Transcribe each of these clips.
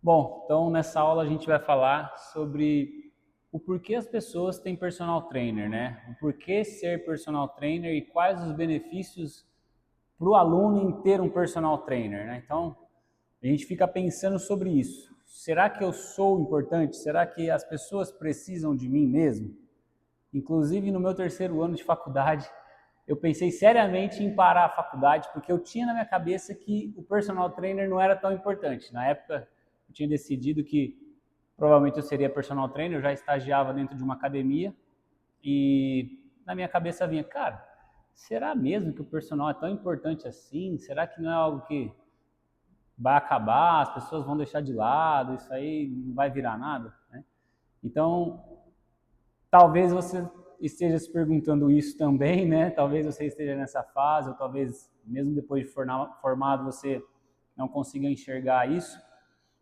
Bom, então nessa aula a gente vai falar sobre o porquê as pessoas têm personal trainer, né? O porquê ser personal trainer e quais os benefícios para o aluno em ter um personal trainer, né? Então a gente fica pensando sobre isso. Será que eu sou importante? Será que as pessoas precisam de mim mesmo? Inclusive no meu terceiro ano de faculdade, eu pensei seriamente em parar a faculdade porque eu tinha na minha cabeça que o personal trainer não era tão importante. Na época, eu tinha decidido que provavelmente eu seria personal trainer, eu já estagiava dentro de uma academia e na minha cabeça vinha, cara, será mesmo que o personal é tão importante assim? Será que não é algo que vai acabar, as pessoas vão deixar de lado, isso aí não vai virar nada, né? Então, talvez você esteja se perguntando isso também, né? Talvez você esteja nessa fase, ou talvez mesmo depois de formado você não consiga enxergar isso.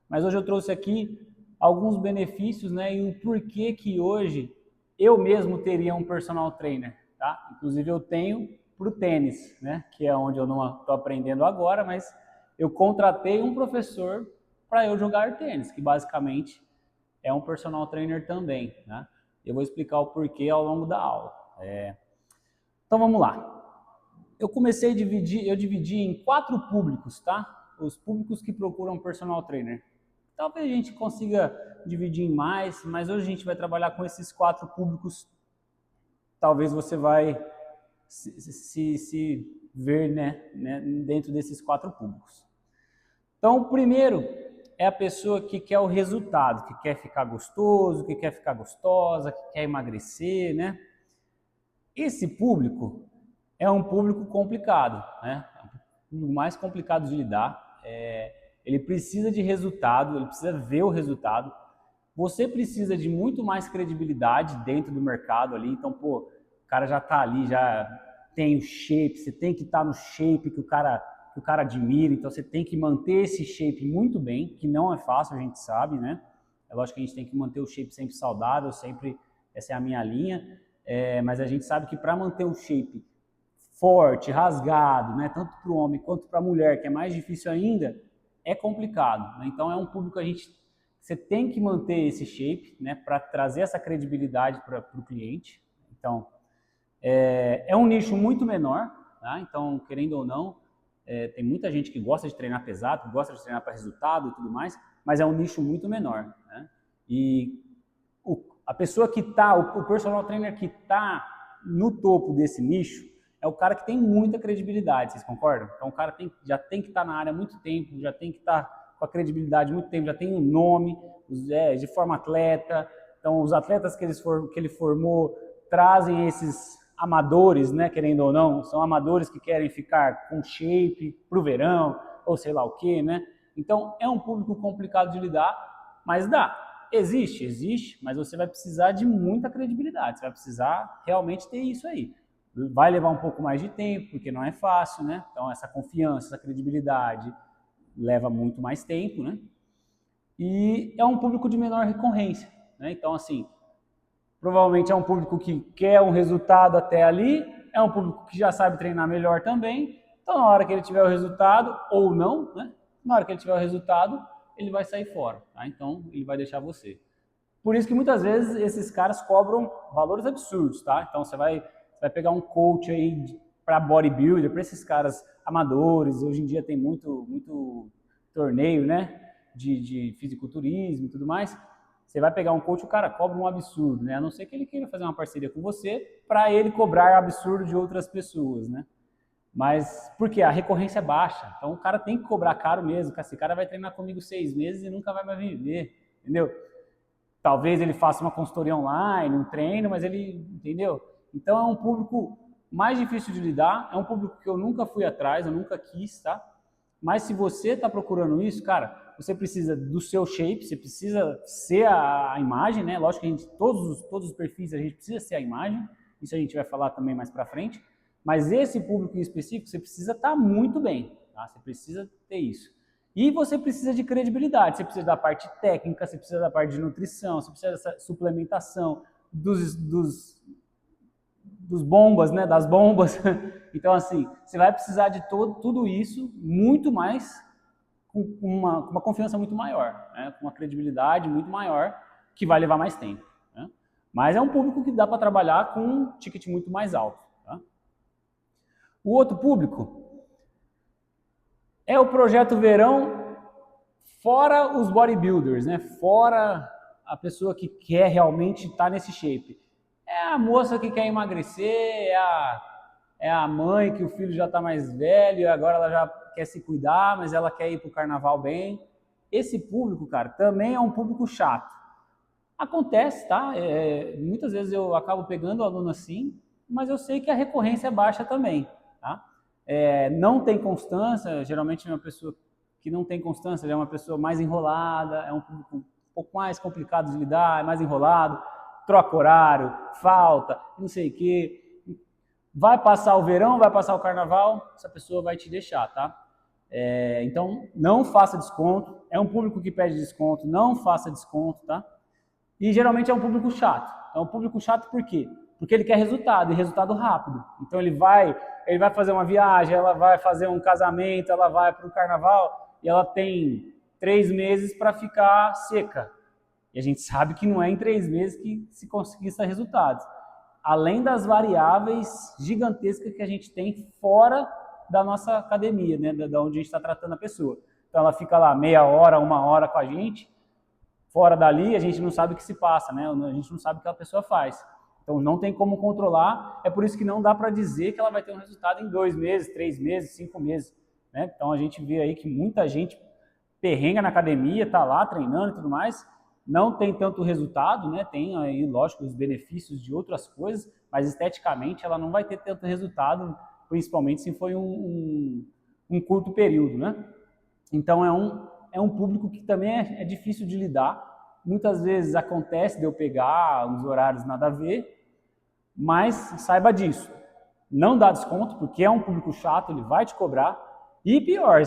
Mas hoje eu trouxe aqui alguns benefícios, né? E o porquê que hoje eu mesmo teria um personal trainer, tá? Inclusive eu tenho para o tênis, né? Que é onde eu não estou aprendendo agora, mas eu contratei um professor para eu jogar tênis, que basicamente é um personal trainer também, né? Eu vou explicar o porquê ao longo da aula. Então vamos lá. Eu dividi em 4 públicos, tá? Os públicos que procuram personal trainer. Talvez a gente consiga dividir em mais, mas hoje a gente vai trabalhar com esses 4 públicos. Talvez você vai se ver, né, dentro desses 4 públicos. Então, o primeiro é a pessoa que quer o resultado, que quer ficar gostoso, que quer ficar gostosa, que quer emagrecer, né? Esse público é um público complicado, né? É um público mais complicado de lidar. Ele precisa de resultado, ele precisa ver o resultado. Você precisa de muito mais credibilidade dentro do mercado ali. Então, pô, o cara já tá ali, já tem o shape, você tem que estar no shape que o cara admira. Então, você tem que manter esse shape muito bem, que não é fácil, a gente sabe, né? É lógico que a gente tem que manter o shape sempre saudável, sempre, essa é a minha linha. Mas a gente sabe que para manter o shape forte, rasgado, né, tanto para o homem quanto para a mulher, que é mais difícil ainda, é complicado, né? Então é um público que você tem que manter esse shape, né, para trazer essa credibilidade para o cliente. Então é um nicho muito menor, tá? Então querendo ou não, tem muita gente que gosta de treinar pesado, que gosta de treinar para resultado e tudo mais, mas é um nicho muito menor, né? E a pessoa que está, o personal trainer que está no topo desse nicho, é o cara que tem muita credibilidade, vocês concordam? Então o cara já tem que estar na área há muito tempo, já tem que estar com a credibilidade há muito tempo, já tem um nome, de forma atleta. Então os atletas que ele formou trazem esses amadores, né, querendo ou não, são amadores que querem ficar com shape pro verão, ou sei lá o que, né? Então é um público complicado de lidar, mas dá. Existe, mas você vai precisar de muita credibilidade, você vai precisar realmente ter isso aí. Vai levar um pouco mais de tempo, porque não é fácil, né? Então essa confiança, essa credibilidade leva muito mais tempo, né? E é um público de menor recorrência, né? Então assim, provavelmente é um público que quer um resultado até ali, é um público que já sabe treinar melhor também. Então na hora que ele tiver o resultado, ou não, né? Na hora que ele tiver o resultado, ele vai sair fora, tá? Então ele vai deixar você. Por isso que muitas vezes esses caras cobram valores absurdos, tá? Então você vai pegar um coach aí para bodybuilder, para esses caras amadores. Hoje em dia tem muito torneio, né? De fisiculturismo e tudo mais. Você vai pegar um coach, o cara cobra um absurdo, né? A não ser que ele queira fazer uma parceria com você para ele cobrar absurdo de outras pessoas, né? Mas porque a recorrência é baixa, então o cara tem que cobrar caro mesmo. Esse cara vai treinar comigo 6 meses e nunca vai mais viver, entendeu? Talvez ele faça uma consultoria online, um treino, mas ele, entendeu? Então é um público mais difícil de lidar, é um público que eu nunca fui atrás, eu nunca quis, tá? Mas se você está procurando isso, cara, você precisa do seu shape, você precisa ser a imagem, né? Lógico que a gente, todos os perfis a gente precisa ser a imagem, isso a gente vai falar também mais para frente, mas esse público em específico você precisa estar muito bem, tá? Você precisa ter isso. E você precisa de credibilidade, você precisa da parte técnica, você precisa da parte de nutrição, você precisa dessa suplementação, dos bombas, né, das bombas. Então, assim, você vai precisar de tudo isso, muito mais com uma confiança muito maior, né? Com uma credibilidade muito maior, que vai levar mais tempo, né? Mas é um público que dá para trabalhar com um ticket muito mais alto. Tá? O outro público é o projeto verão fora os bodybuilders, né? Fora a pessoa que quer realmente estar nesse shape. É a moça que quer emagrecer, é a mãe que o filho já está mais velho e agora ela já quer se cuidar, mas ela quer ir para o carnaval bem. Esse público, cara, também é um público chato. Acontece, tá? Muitas vezes eu acabo pegando o aluno assim, mas eu sei que a recorrência é baixa também, tá? Não tem constância, geralmente é uma pessoa que não tem constância, é uma pessoa mais enrolada, é um público um pouco mais complicado de lidar, é mais enrolado, troca horário, falta, não sei o quê. Vai passar o verão, vai passar o carnaval, essa pessoa vai te deixar, tá? Então, não faça desconto. É um público que pede desconto, não faça desconto, tá? E geralmente é um público chato. É um público chato por quê? Porque ele quer resultado, e resultado rápido. Então ele vai fazer uma viagem, ela vai fazer um casamento, ela vai para o carnaval e ela tem 3 meses para ficar seca. E a gente sabe que não é em 3 meses que se conquista resultados. Além das variáveis gigantescas que a gente tem fora da nossa academia, né, da onde a gente está tratando a pessoa. Então ela fica lá meia hora, 1 hora com a gente, fora dali a gente não sabe o que se passa, né? A gente não sabe o que a pessoa faz. Então não tem como controlar, é por isso que não dá para dizer que ela vai ter um resultado em 2 meses, 3 meses, 5 meses. Né? Então a gente vê aí que muita gente perrenga na academia, está lá treinando e tudo mais, não tem tanto resultado, né? Tem aí, lógico, os benefícios de outras coisas, mas esteticamente ela não vai ter tanto resultado, principalmente se for um curto período, né? Então é um público que também é difícil de lidar. Muitas vezes acontece de eu pegar uns horários nada a ver, mas saiba disso. Não dá desconto, porque é um público chato, ele vai te cobrar. E pior,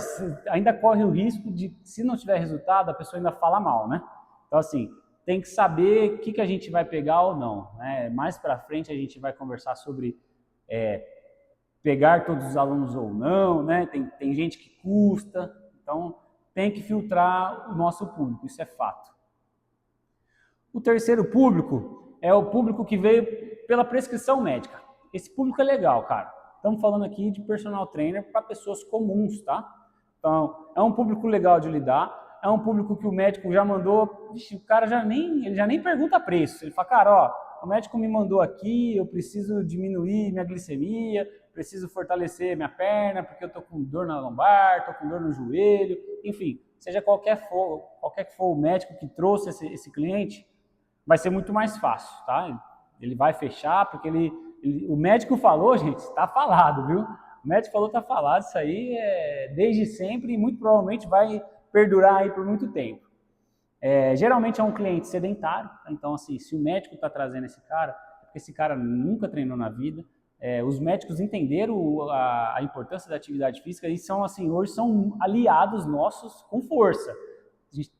ainda corre o risco de, se não tiver resultado, a pessoa ainda fala mal, né? Então, assim, tem que saber o que a gente vai pegar ou não. Né? Mais para frente a gente vai conversar sobre pegar todos os alunos ou não, né? Tem gente que custa, então tem que filtrar o nosso público, isso é fato. O terceiro público é o público que veio pela prescrição médica. Esse público é legal, cara. Estamos falando aqui de personal trainer para pessoas comuns, tá? Então, é um público legal de lidar, é um público que o médico já mandou, vixe, o cara ele já nem pergunta preço. Ele fala, cara, ó, o médico me mandou aqui, eu preciso diminuir minha glicemia, preciso fortalecer minha perna, porque eu tô com dor na lombar, tô com dor no joelho, enfim, seja qualquer que for o médico que trouxe esse cliente, vai ser muito mais fácil, tá? Ele vai fechar, porque o médico falou, gente, está falado, viu? O médico falou, está falado, isso aí é desde sempre e muito provavelmente vai perdurar aí por muito tempo. Geralmente é um cliente sedentário, então assim, se o médico está trazendo esse cara, é porque esse cara nunca treinou na vida, os médicos entenderam a importância da atividade física e são assim, hoje são aliados nossos com força.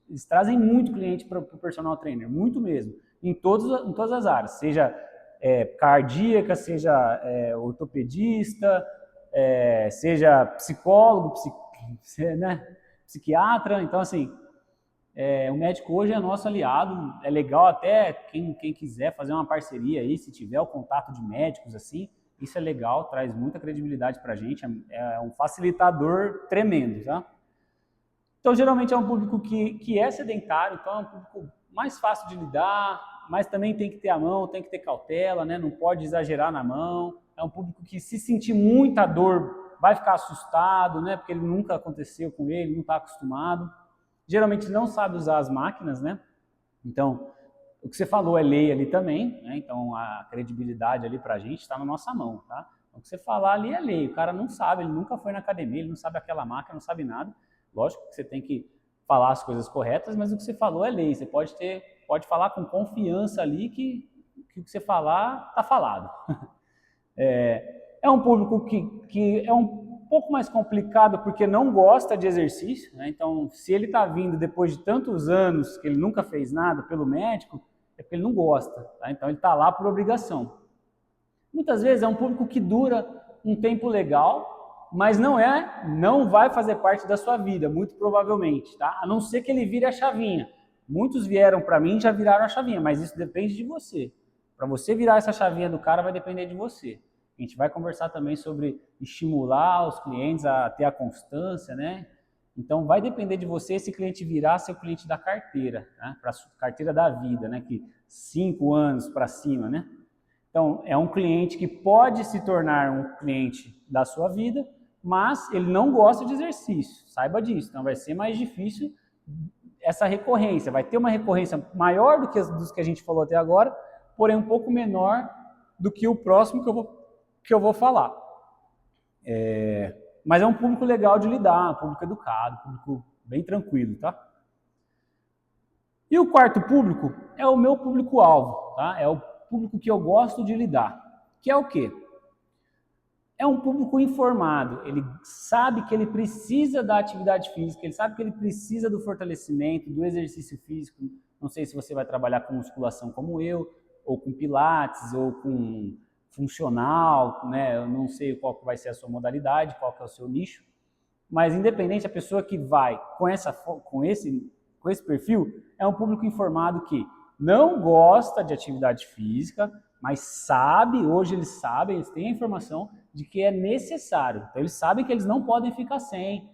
Eles trazem muito cliente para o personal trainer, muito mesmo, em todas as áreas, seja cardíaca, seja ortopedista, seja psicólogo, né, psiquiatra. Então, assim, o médico hoje é nosso aliado. É legal até quem quiser fazer uma parceria aí, se tiver o contato de médicos, assim, isso é legal, traz muita credibilidade para a gente, é um facilitador tremendo, tá? Então, geralmente é um público que é sedentário, então é um público mais fácil de lidar, mas também tem que ter a mão, tem que ter cautela, né? Não pode exagerar na mão. É um público que, se sentir muita dor, vai ficar assustado, né? Porque ele nunca aconteceu com ele, não está acostumado. Geralmente não sabe usar as máquinas, né? Então, o que você falou é lei ali também, né? Então a credibilidade ali para a gente está na nossa mão, tá? Então, o que você falar ali é lei. O cara não sabe, ele nunca foi na academia, ele não sabe aquela máquina, não sabe nada. Lógico que você tem que falar as coisas corretas, mas o que você falou é lei. Você pode falar com confiança ali que o que você falar está falado. É um público que é um pouco mais complicado porque não gosta de exercício, né? Então, se ele está vindo depois de tantos anos que ele nunca fez nada pelo médico, é porque ele não gosta, tá? Então ele está lá por obrigação. Muitas vezes é um público que dura um tempo legal, mas não vai fazer parte da sua vida, muito provavelmente, tá? A não ser que ele vire a chavinha. Muitos vieram para mim e já viraram a chavinha, mas isso depende de você. Para você virar essa chavinha do cara vai depender de você. A gente vai conversar também sobre estimular os clientes a ter a constância, né? Então vai depender de você esse cliente virar seu cliente da carteira, né? Para a carteira da vida, né? Que 5 anos para cima, né? Então é um cliente que pode se tornar um cliente da sua vida, mas ele não gosta de exercício, saiba disso. Então vai ser mais difícil essa recorrência, vai ter uma recorrência maior do que dos que a gente falou até agora, porém um pouco menor do que o próximo que eu vou falar. Mas é um público legal de lidar, um público educado, um público bem tranquilo, tá? E o quarto público é o meu público-alvo, tá? É o público que eu gosto de lidar, que é o quê? É um público informado, ele sabe que ele precisa da atividade física, ele sabe que ele precisa do fortalecimento, do exercício físico. Não sei se você vai trabalhar com musculação como eu, ou com pilates, ou com funcional, né? Eu não sei qual que vai ser a sua modalidade, qual que é o seu nicho, mas independente, a pessoa que vai com esse perfil é um público informado que não gosta de atividade física, mas sabe, hoje eles sabem, eles têm a informação de que é necessário. Então eles sabem que eles não podem ficar sem,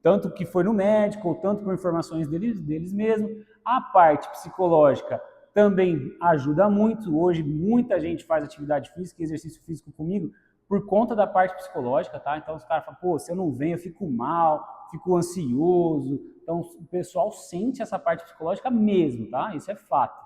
tanto que foi no médico, ou tanto por informações deles mesmos. A parte psicológica também ajuda muito. Hoje muita gente faz atividade física e exercício físico comigo por conta da parte psicológica, tá? Então os caras falam, pô, se eu não venho eu fico mal, fico ansioso. Então o pessoal sente essa parte psicológica mesmo, tá? Isso é fato.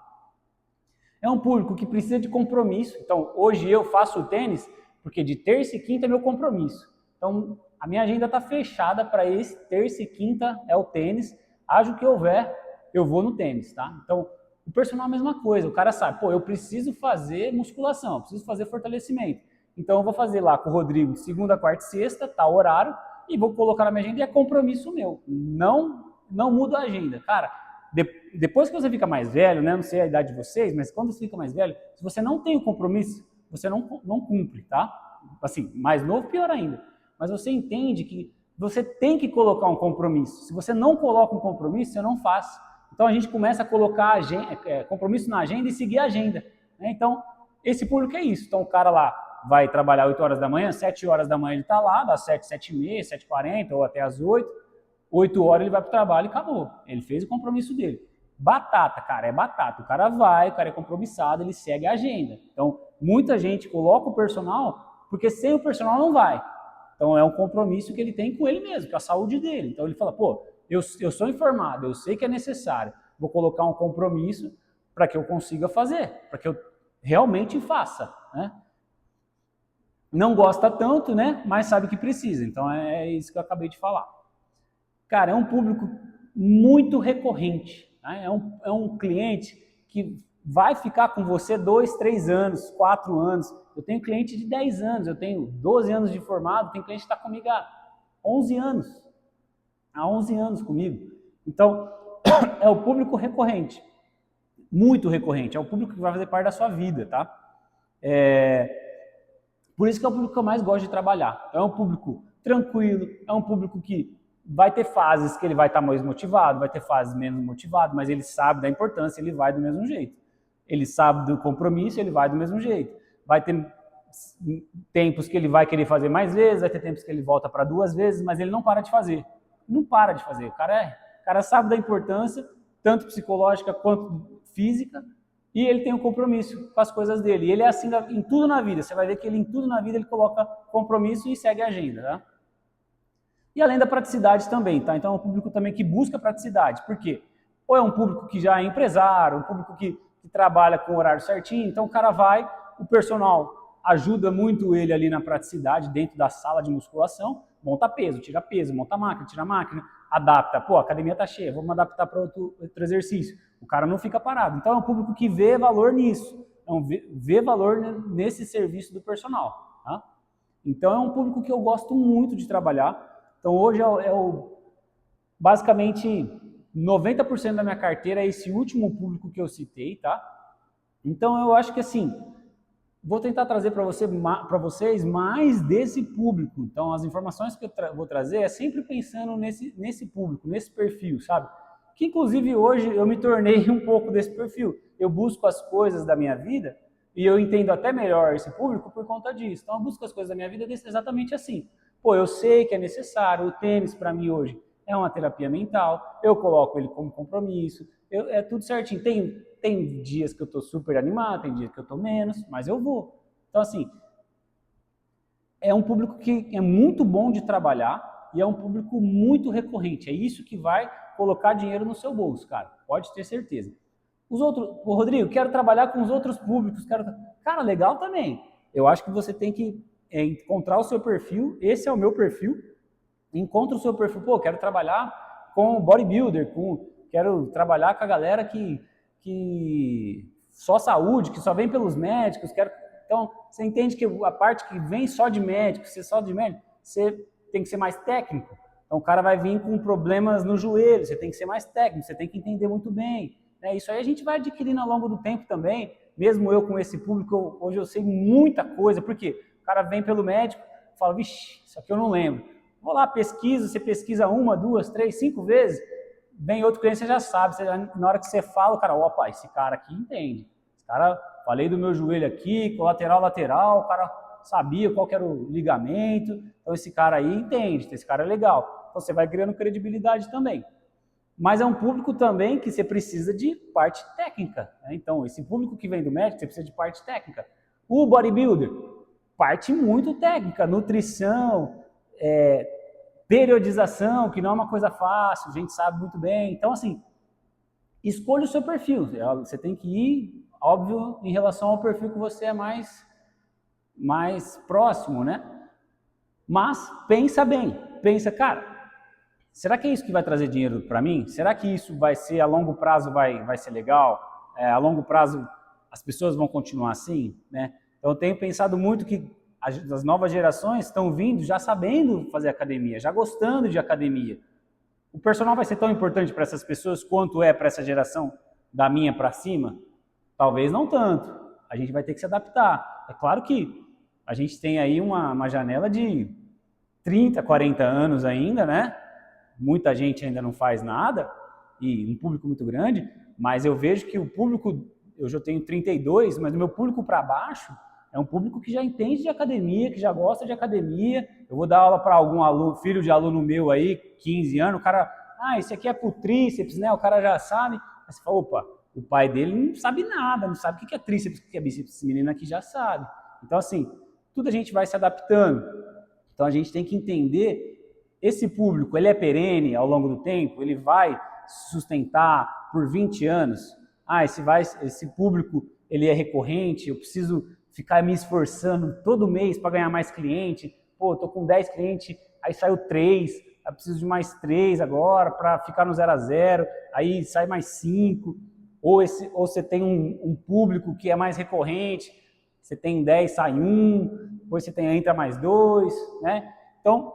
É um público que precisa de compromisso. Então hoje eu faço o tênis porque de terça e quinta é meu compromisso. Então a minha agenda está fechada para esse terça e quinta é o tênis. Haja o que houver, eu vou no tênis, tá? Então o personal é a mesma coisa. O cara sabe, pô, eu preciso fazer musculação, eu preciso fazer fortalecimento. Então eu vou fazer lá com o Rodrigo de segunda, quarta e sexta, tá o horário, e vou colocar na minha agenda e é compromisso meu. Não muda a agenda. Cara, depois que você fica mais velho, né? Não sei a idade de vocês, mas quando você fica mais velho, se você não tem o compromisso, você não cumpre, tá? Assim, mais novo, pior ainda. Mas você entende que você tem que colocar um compromisso. Se você não coloca um compromisso, você não faz. Então a gente começa a colocar compromisso na agenda e seguir a agenda, né? Então, esse público é isso. Então o cara lá vai trabalhar 8 horas da manhã, 7 horas da manhã ele está lá, das 7, 7 e meia, 7h40 ou até as 8. 8 horas ele vai para o trabalho e acabou. Ele fez o compromisso dele. Batata, cara, é batata. O cara vai, o cara é compromissado, ele segue a agenda. Então, muita gente coloca o personal, porque sem o personal não vai. Então, é um compromisso que ele tem com ele mesmo, com a saúde dele. Então, ele fala, pô, eu sou informado, eu sei que é necessário. Vou colocar um compromisso para que eu consiga fazer, para que eu realmente faça, né? Não gosta tanto, né? Mas sabe que precisa. Então, é isso que eu acabei de falar. Cara, é um público muito recorrente. Né? É um cliente que vai ficar com você 2, 3 anos, 4 anos. Eu tenho cliente de 10 anos, eu tenho 12 anos de formado, tem cliente que está comigo há 11 anos. Há 11 anos comigo. Então, é o público recorrente. Muito recorrente. É o público que vai fazer parte da sua vida, tá? Por isso que é o público que eu mais gosto de trabalhar. É um público tranquilo, é um público que vai ter fases que ele vai estar mais motivado, vai ter fases menos motivado, mas ele sabe da importância, ele vai do mesmo jeito. Ele sabe do compromisso, ele vai do mesmo jeito. Vai ter tempos que ele vai querer fazer mais vezes, vai ter tempos que ele volta para 2 vezes, mas ele não para de fazer. Não para de fazer. O cara sabe da importância, tanto psicológica quanto física, e ele tem um compromisso com as coisas dele. E ele é assim em tudo na vida. Você vai ver que ele em tudo na vida ele coloca compromisso e segue a agenda, tá? E além da praticidade também, tá? Então é um público também que busca praticidade. Por quê? Ou é um público que já é empresário, um público que trabalha com o horário certinho, então o cara vai, o personal ajuda muito ele ali na praticidade dentro da sala de musculação, monta peso, tira peso, monta máquina, tira máquina, adapta. Pô, a academia tá cheia, vamos adaptar para outro exercício. O cara não fica parado. Então é um público que vê valor nisso, então, vê valor nesse serviço do personal. Tá? Então é um público que eu gosto muito de trabalhar. Então hoje basicamente 90% da minha carteira é esse último público que eu citei, tá? Então eu acho que assim, vou tentar trazer para vocês mais desse público. Então, as informações que eu vou trazer é sempre pensando nesse público, nesse perfil, sabe? Que, inclusive, hoje eu me tornei um pouco desse perfil. Eu busco as coisas da minha vida e eu entendo até melhor esse público por conta disso. Então, eu busco as coisas da minha vida exatamente assim. Pô, eu sei que é necessário, o tênis para mim hoje é uma terapia mental, eu coloco ele como compromisso, é tudo certinho. Tem dias que eu estou super animado, tem dias que eu estou menos, mas eu vou. Então, assim, é um público que é muito bom de trabalhar e é um público muito recorrente. É isso que vai colocar dinheiro no seu bolso, cara. Pode ter certeza. Os outros, Rodrigo, quero trabalhar com os outros públicos. Cara, legal também. Eu acho que você tem que encontrar o seu perfil. Esse é o meu perfil. Encontra o seu perfil. Pô, quero trabalhar com bodybuilder, quero trabalhar com a galera que só saúde, que só vem pelos médicos. Então, você entende que a parte que vem só de médico, você tem que ser mais técnico. Então, o cara vai vir com problemas no joelho, você tem que ser mais técnico, você tem que entender muito bem. Né? Isso aí a gente vai adquirindo ao longo do tempo também. Mesmo eu com esse público, hoje eu sei muita coisa, porque o cara vem pelo médico, fala, vixe, isso aqui eu não lembro. Vou lá, você pesquisa 1, 2, 3, 5 vezes, vem outro cliente, você já sabe, na hora que você fala, o cara, opa, esse cara aqui entende. Esse cara, falei do meu joelho aqui, colateral, lateral, o cara sabia qual que era o ligamento, então esse cara aí entende, esse cara é legal. Então você vai criando credibilidade também. Mas é um público também que você precisa de parte técnica. Né? Então, esse público que vem do médico, você precisa de parte técnica. O bodybuilder, parte muito técnica, nutrição, periodização, que não é uma coisa fácil, a gente sabe muito bem. Então, assim, escolha o seu perfil. Você tem que ir, óbvio, em relação ao perfil que você é mais próximo, né? Mas pensa bem, pensa, cara, será que é isso que vai trazer dinheiro para mim? Será que isso vai ser, a longo prazo vai ser legal? A longo prazo as pessoas vão continuar assim, né? Então eu tenho pensado muito que as novas gerações estão vindo já sabendo fazer academia, já gostando de academia. O personal vai ser tão importante para essas pessoas quanto é para essa geração da minha para cima? Talvez não tanto. A gente vai ter que se adaptar. É claro que a gente tem aí uma janela de 30, 40 anos ainda, né? Muita gente ainda não faz nada, e um público muito grande, mas eu vejo que o público, eu já tenho 32, mas o meu público para baixo é um público que já entende de academia, que já gosta de academia. Eu vou dar aula para algum aluno, filho de aluno meu aí, 15 anos, o cara, esse aqui é pro tríceps, né? O cara já sabe. Aí você fala, opa, o pai dele não sabe nada, não sabe o que é tríceps, o que é bíceps, esse menino aqui já sabe. Então, assim, tudo a gente vai se adaptando. Então, a gente tem que entender, esse público, ele é perene ao longo do tempo? Ele vai sustentar por 20 anos? Esse público, ele é recorrente, eu preciso ficar me esforçando todo mês para ganhar mais cliente. Pô, tô com 10 clientes, aí saiu 3, eu preciso de mais 3 agora para ficar no 0 a 0, aí sai mais 5. Ou você tem um público que é mais recorrente, você tem 10, sai 1, depois você entra mais 2, né? Então,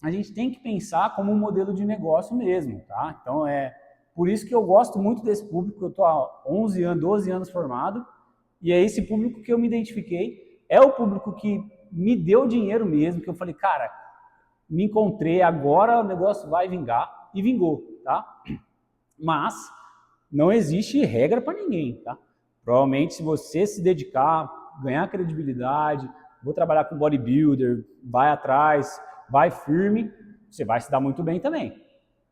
a gente tem que pensar como um modelo de negócio mesmo, tá? Então, por isso que eu gosto muito desse público, eu estou há 11 anos, 12 anos formado, e é esse público que eu me identifiquei, é o público que me deu dinheiro mesmo, que eu falei, cara, me encontrei, agora o negócio vai vingar, e vingou, tá? Mas não existe regra para ninguém, tá? Provavelmente, se você se dedicar, ganhar credibilidade, vou trabalhar com bodybuilder, vai atrás, vai firme, você vai se dar muito bem também.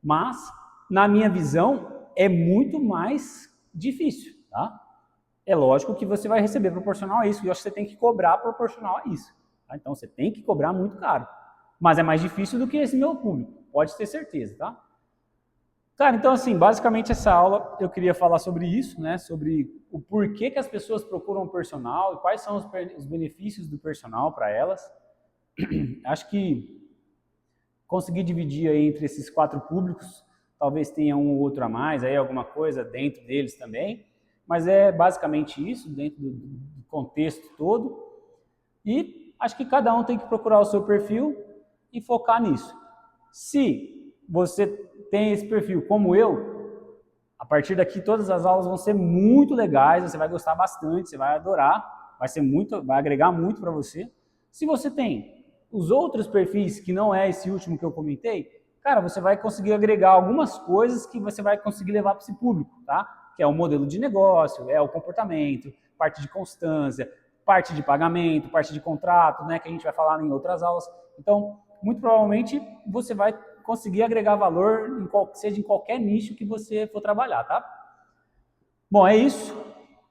Mas, na minha visão, é muito mais difícil, tá? É lógico que você vai receber proporcional a isso, e eu acho que você tem que cobrar proporcional a isso. Tá? Então, você tem que cobrar muito caro. Mas é mais difícil do que esse meu público, pode ter certeza, tá? Cara, então assim, basicamente essa aula eu queria falar sobre isso, né? Sobre o porquê que as pessoas procuram personal e quais são os benefícios do personal para elas. Acho que consegui dividir aí entre esses 4 públicos, talvez tenha um ou outro a mais, aí alguma coisa dentro deles também, mas é basicamente isso, dentro do contexto todo. E acho que cada um tem que procurar o seu perfil e focar nisso. Se você tem esse perfil como eu, a partir daqui todas as aulas vão ser muito legais, você vai gostar bastante, você vai adorar. vai agregar muito para você. Se você tem os outros perfis, que não é esse último que eu comentei, cara, você vai conseguir agregar algumas coisas que você vai conseguir levar para esse público, tá? Que é o modelo de negócio, é o comportamento, parte de constância, parte de pagamento, parte de contrato, né, que a gente vai falar em outras aulas. Então, muito provavelmente, você vai conseguir agregar valor, seja em qualquer nicho que você for trabalhar, tá? Bom, é isso.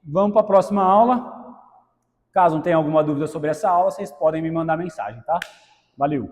Vamos para a próxima aula. Caso não tenha alguma dúvida sobre essa aula, vocês podem me mandar mensagem, tá? Valeu!